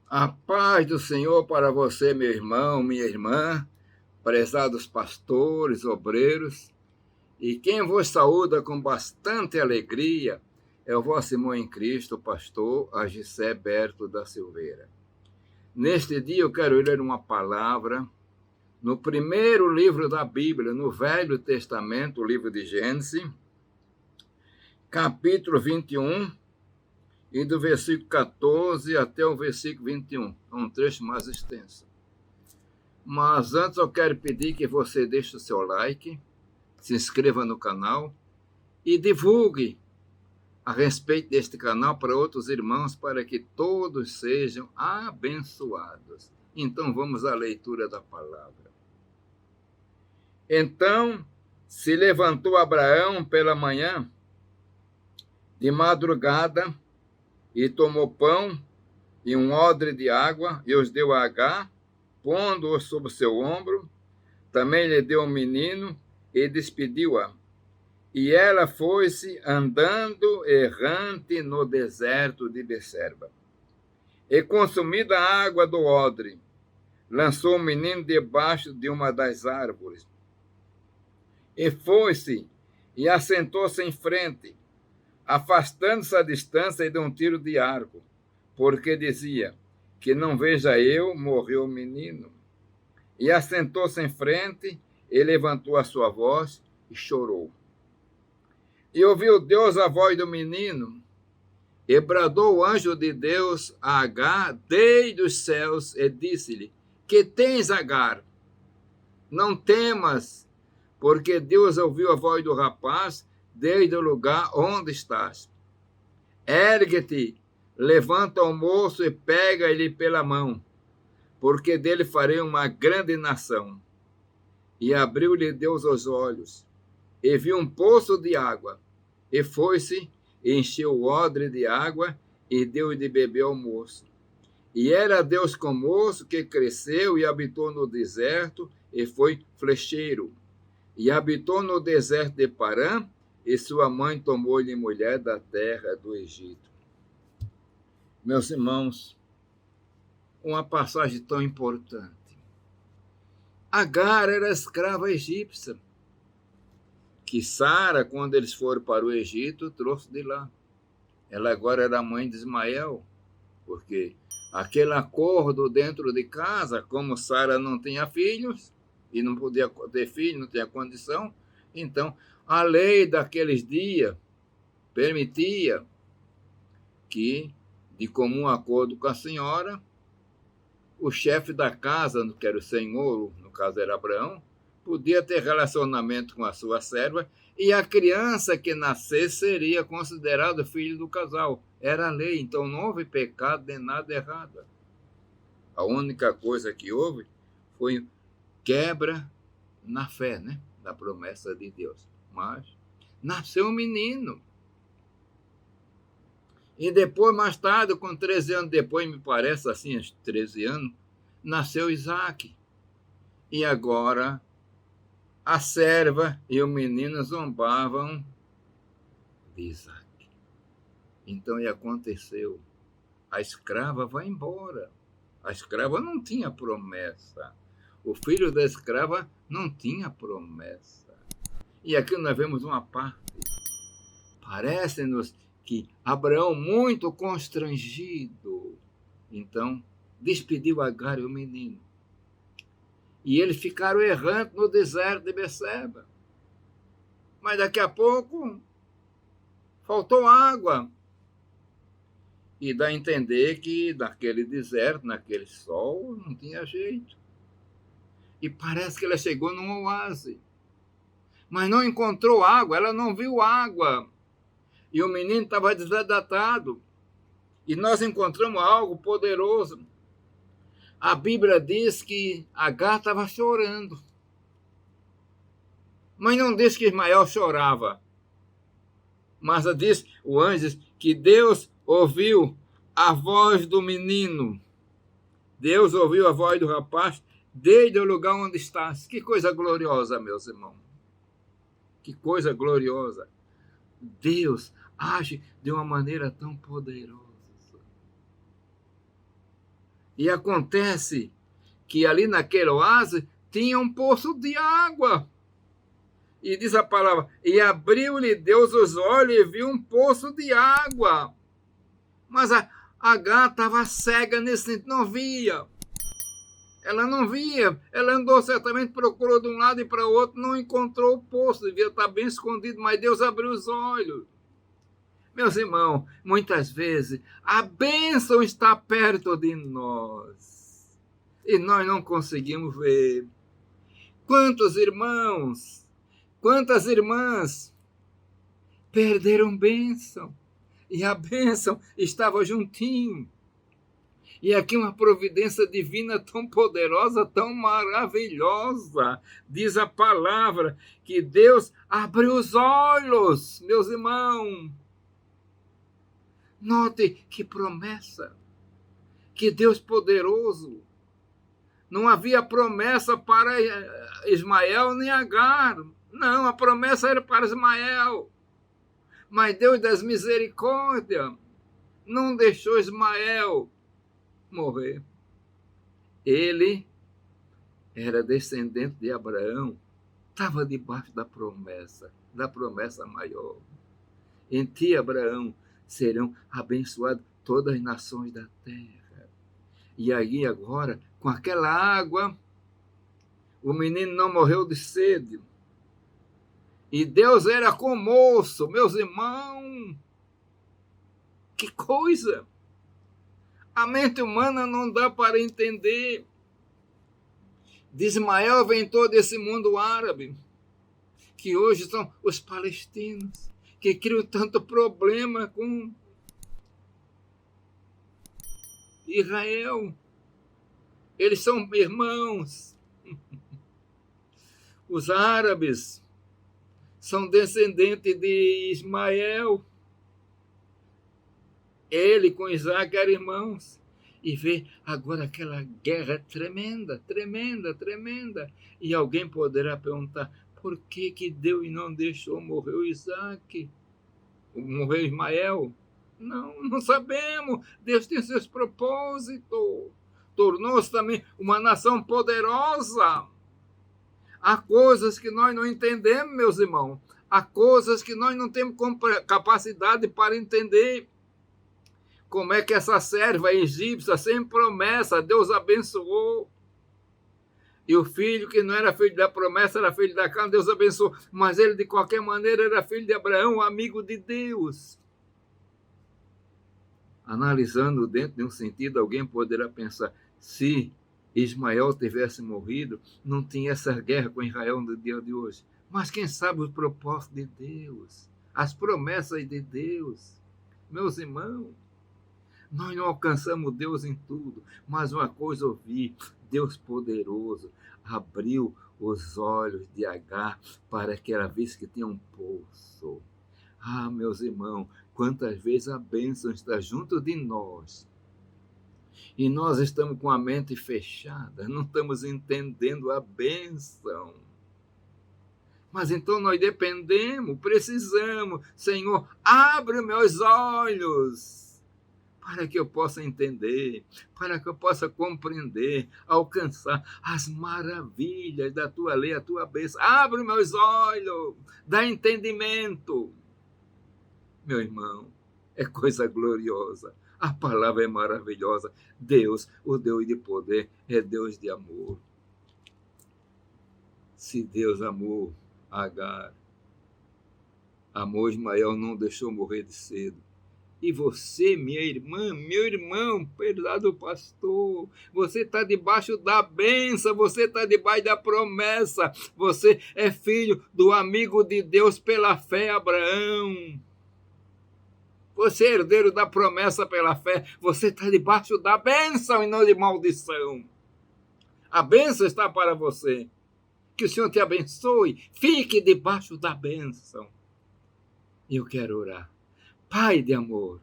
A paz do Senhor para você, meu irmão, minha irmã, prezados pastores, obreiros, e quem vos saúda com bastante alegria é o vosso irmão em Cristo, o pastor Agissé Berto da Silveira. Neste dia eu quero ler uma palavra no primeiro livro da Bíblia, no Velho Testamento, o livro de Gênesis, capítulo 21, e do versículo 14 até o versículo 21. É um trecho mais extenso. Mas antes eu quero pedir que você deixe o seu like, se inscreva no canal e divulgue a respeito deste canal para outros irmãos, para que todos sejam abençoados. Então vamos à leitura da palavra. Então se levantou Abraão pela manhã, de madrugada, e tomou pão e um odre de água, e os deu a Agar, pondo-o sobre o seu ombro. Também lhe deu um menino, e despediu-a. E ela foi-se andando errante no deserto de Berseba. E consumida a água do odre, lançou o menino debaixo de uma das árvores. E foi-se, e assentou-se em frente, afastando-se à distância e de um tiro de arco, porque dizia: que não veja eu, morreu o menino. E assentou-se em frente, e levantou a sua voz, e chorou. E ouviu Deus a voz do menino, e bradou o anjo de Deus a Agar desde os céus, e disse-lhe: que tens, Agar? Não temas, porque Deus ouviu a voz do rapaz desde o lugar onde estás. Ergue-te, levanta o moço e pega-lhe pela mão, porque dele farei uma grande nação. E abriu-lhe Deus os olhos, e viu um poço de água, e foi-se, e encheu o odre de água, e deu de beber ao moço. E era Deus com o moço, que cresceu e habitou no deserto, e foi flecheiro. E habitou no deserto de Parã, e sua mãe tomou-lhe mulher da terra do Egito. Meus irmãos, uma passagem tão importante. Agar era escrava egípcia, que Sara, quando eles foram para o Egito, trouxe de lá. Ela agora era mãe de Ismael, porque aquele acordo dentro de casa, como Sara não tinha filhos, e não podia ter filho, não tinha condição, então a lei daqueles dias permitia que, de comum acordo com a senhora, o chefe da casa, que era o senhor, no caso era Abraão, podia ter relacionamento com a sua serva, e a criança que nascesse seria considerada filho do casal. Era a lei, então não houve pecado nem nada errado. A única coisa que houve foi quebra na fé, né? Da promessa de Deus. Mas nasceu um menino. E depois, mais tarde, com 13 anos depois, me parece assim, uns 13 anos, nasceu Isaac. E agora a serva e o menino zombavam de Isaac. Então, e aconteceu. A escrava vai embora. A escrava não tinha promessa. O filho da escrava não tinha promessa. E aqui nós vemos uma parte. Parece-nos que Abraão, muito constrangido, então despediu Agar e o menino. E eles ficaram errantes no deserto de Berseba. Mas daqui a pouco faltou água. E dá a entender que naquele deserto, naquele sol, não tinha jeito. E parece que ela chegou num oásis. Mas não encontrou água, ela não viu água. E o menino estava desidratado. E nós encontramos algo poderoso. A Bíblia diz que Agar estava chorando. Mas não diz que Ismael chorava. Mas diz, o anjo diz, que Deus ouviu a voz do menino. Deus ouviu a voz do rapaz desde o lugar onde está. Que coisa gloriosa, meus irmãos. Que coisa gloriosa. Deus age de uma maneira tão poderosa. E acontece que ali naquele oásis tinha um poço de água. E diz a palavra, e abriu-lhe Deus os olhos e viu um poço de água. Mas a Agar estava cega nesse sentido, não via. Ela não via. Ela andou certamente, procurou de um lado e para o outro, não encontrou o poço, devia estar bem escondido, mas Deus abriu os olhos. Meus irmãos, muitas vezes a bênção está perto de nós e nós não conseguimos ver. Quantos irmãos, quantas irmãs perderam bênção e a bênção estava juntinho. E aqui uma providência divina tão poderosa, tão maravilhosa. Diz a palavra que Deus abriu os olhos, meus irmãos. Note que promessa, que Deus poderoso. Não havia promessa para Ismael nem Agar. Não, a promessa era para Ismael. Mas Deus das misericórdias não deixou Ismael morrer. Ele era descendente de Abraão, estava debaixo da promessa maior. Em ti, Abraão, serão abençoadas todas as nações da terra. E aí agora, com aquela água, o menino não morreu de sede. E Deus era com o moço, meus irmãos. Que coisa! A mente humana não dá para entender. De Ismael vem todo esse mundo árabe, que hoje são os palestinos, que criam tanto problema com Israel. Eles são irmãos. Os árabes são descendentes de Ismael. Ele com Isaac eram irmãos. E vê agora aquela guerra tremenda, tremenda, tremenda. E alguém poderá perguntar, por que Deus não deixou morrer o Isaac? Morrer Ismael? Não sabemos. Deus tem seus propósitos. Tornou-se também uma nação poderosa. Há coisas que nós não entendemos, meus irmãos. Há coisas que nós não temos capacidade para entender. Como é que essa serva egípcia, sem promessa, Deus abençoou. E o filho que não era filho da promessa, era filho da carne, Deus abençoou. Mas ele, de qualquer maneira, era filho de Abraão, amigo de Deus. Analisando dentro de um sentido, alguém poderá pensar, se Ismael tivesse morrido, não tinha essa guerra com Israel no dia de hoje. Mas quem sabe os propósitos de Deus, as promessas de Deus. Meus irmãos, nós não alcançamos Deus em tudo, mas uma coisa eu vi, Deus poderoso abriu os olhos de Agar para que ela visse que tinha um poço. Ah, meus irmãos, quantas vezes a bênção está junto de nós e nós estamos com a mente fechada, não estamos entendendo a bênção. Mas então nós dependemos, precisamos, Senhor, abre meus olhos para que eu possa entender, para que eu possa compreender, alcançar as maravilhas da tua lei, a tua bênção. Abre meus olhos, dá entendimento. Meu irmão, é coisa gloriosa. A palavra é maravilhosa. Deus, o Deus de poder, é Deus de amor. Se Deus amou Agar, amou Ismael, não deixou morrer de cedo. E você, minha irmã, meu irmão, perdoado pastor, você está debaixo da bênção, você está debaixo da promessa, você é filho do amigo de Deus pela fé, Abraão. Você é herdeiro da promessa pela fé, você está debaixo da bênção e não de maldição. A bênção está para você. Que o Senhor te abençoe, fique debaixo da bênção. Eu quero orar. Pai de amor,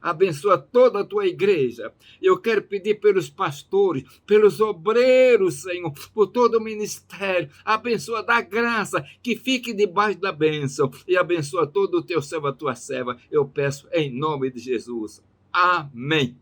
abençoa toda a tua igreja. Eu quero pedir pelos pastores, pelos obreiros, Senhor, por todo o ministério. Abençoa, dá graça, que fique debaixo da bênção. E abençoa todo o teu servo, a tua serva. Eu peço em nome de Jesus. Amém.